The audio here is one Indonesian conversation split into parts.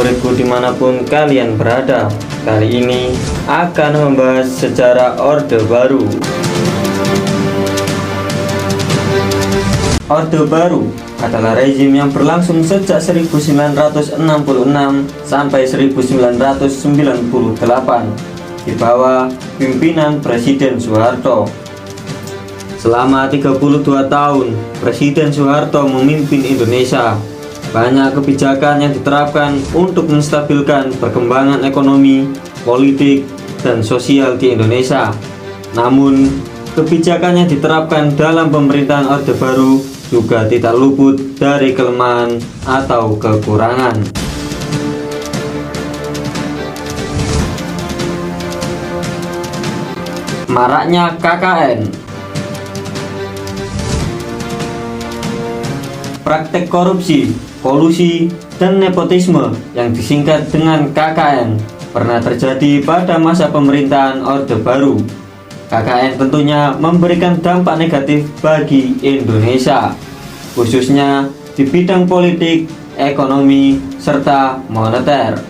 murid-muridku dimanapun kalian berada. Kali ini akan membahas sejarah Orde Baru. Orde Baru adalah rezim yang berlangsung sejak 1966 sampai 1998 di bawah pimpinan Presiden Soeharto. Selama 32 tahun, Presiden Soeharto memimpin Indonesia. Banyak kebijakan yang diterapkan untuk menstabilkan perkembangan ekonomi, politik, dan sosial di Indonesia. Namun, kebijakan yang diterapkan dalam pemerintahan Orde Baru juga tidak luput dari kelemahan atau kekurangan. Maraknya KKN. Praktek korupsi, kolusi, dan nepotisme yang disingkat dengan KKN pernah terjadi pada masa pemerintahan Orde Baru. KKN tentunya memberikan dampak negatif bagi Indonesia, khususnya di bidang politik, ekonomi, serta moneter.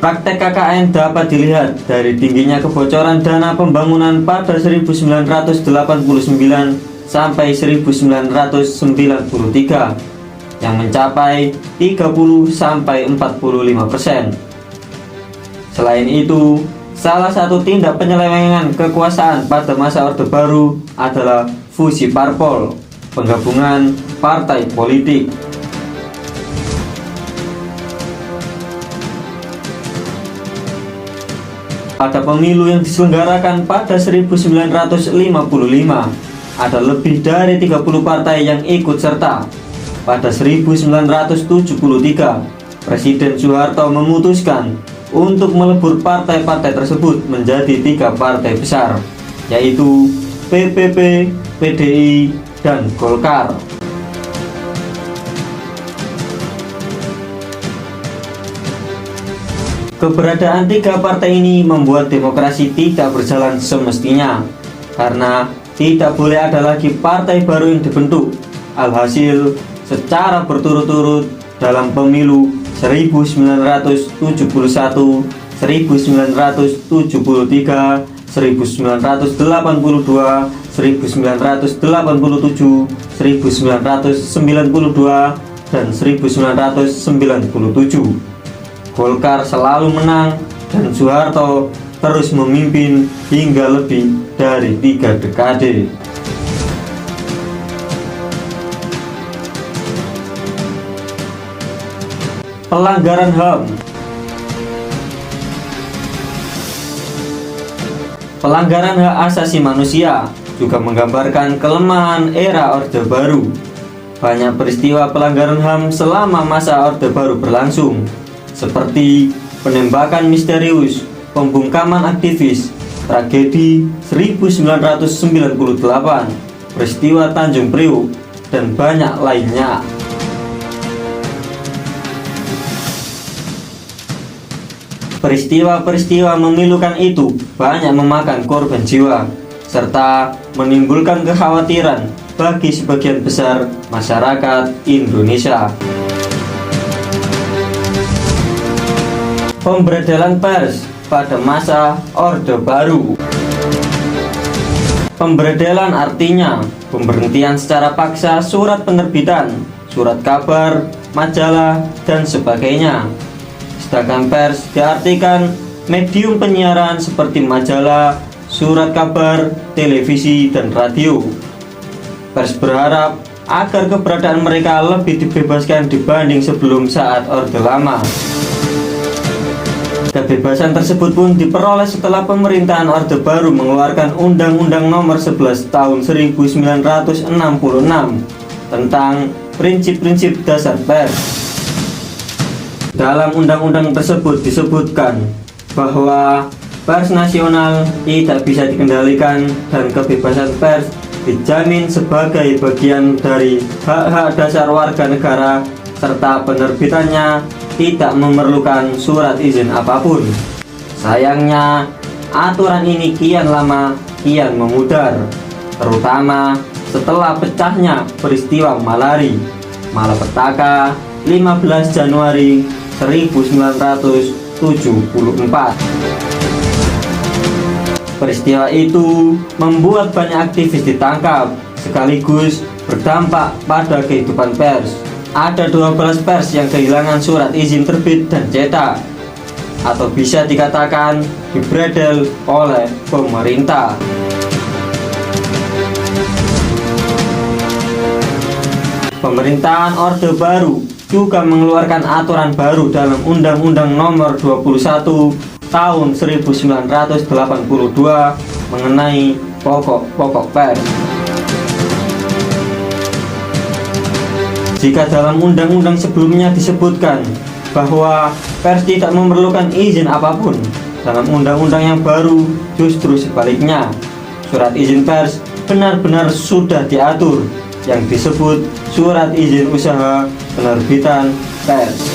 Praktek KKN dapat dilihat dari tingginya kebocoran dana pembangunan pada 1989 sampai 1993 yang mencapai 30-45%. Selain itu, salah satu tindak penyelewengan kekuasaan pada masa Orde Baru adalah fusi parpol, penggabungan partai politik. Pada pemilu yang diselenggarakan pada 1955, ada lebih dari 30 partai yang ikut serta. Pada 1973, Presiden Soeharto memutuskan untuk melebur partai-partai tersebut menjadi 3 partai besar, yaitu PPP, PDI, dan Golkar. Keberadaan 3 partai ini membuat demokrasi tidak berjalan semestinya, karena tidak boleh ada lagi partai baru yang dibentuk. Alhasil, secara berturut-turut dalam pemilu 1971, 1973, 1982, 1987, 1992, dan 1997. Golkar selalu menang dan Soeharto terus memimpin hingga lebih dari 3 dekade. Pelanggaran HAM. Pelanggaran hak asasi manusia juga menggambarkan kelemahan era Orde Baru. Banyak peristiwa pelanggaran HAM selama masa Orde Baru berlangsung, seperti penembakan misterius, pembungkaman aktivis, tragedi 1998, peristiwa Tanjung Priok, dan banyak lainnya. Peristiwa-peristiwa memilukan itu banyak memakan korban jiwa, serta menimbulkan kekhawatiran bagi sebagian besar masyarakat Indonesia. Pemberedelan pers pada masa Orde Baru. Pemberedelan artinya pemberhentian secara paksa surat penerbitan, surat kabar, majalah, dan sebagainya. Sedangkan pers diartikan medium penyiaran seperti majalah, surat kabar, televisi, dan radio. Pers berharap agar keberadaan mereka lebih dibebaskan dibanding sebelum saat Orde Lama. Kebebasan tersebut pun diperoleh setelah pemerintahan Orde Baru mengeluarkan Undang-Undang Nomor 11 Tahun 1966 tentang prinsip-prinsip dasar pers. Dalam undang-undang tersebut disebutkan bahwa pers nasional tidak bisa dikendalikan dan kebebasan pers dijamin sebagai bagian dari hak-hak dasar warga negara, serta penerbitannya tidak memerlukan surat izin apapun. Sayangnya, aturan ini kian lama kian memudar, terutama setelah pecahnya peristiwa Malari, malapetaka, 15 Januari 1974. Peristiwa itu membuat banyak aktivis ditangkap, sekaligus berdampak pada kehidupan pers. Ada 12 pers yang kehilangan surat izin terbit dan cetak, atau bisa dikatakan dibredel oleh pemerintah. Pemerintahan Orde Baru juga mengeluarkan aturan baru dalam Undang-Undang Nomor 21 Tahun 1982 mengenai pokok-pokok pers. Jika dalam undang-undang sebelumnya disebutkan bahwa pers tidak memerlukan izin apapun, dalam undang-undang yang baru justru sebaliknya. Surat izin pers benar-benar sudah diatur, yang disebut Surat Izin Usaha Penerbitan Pers.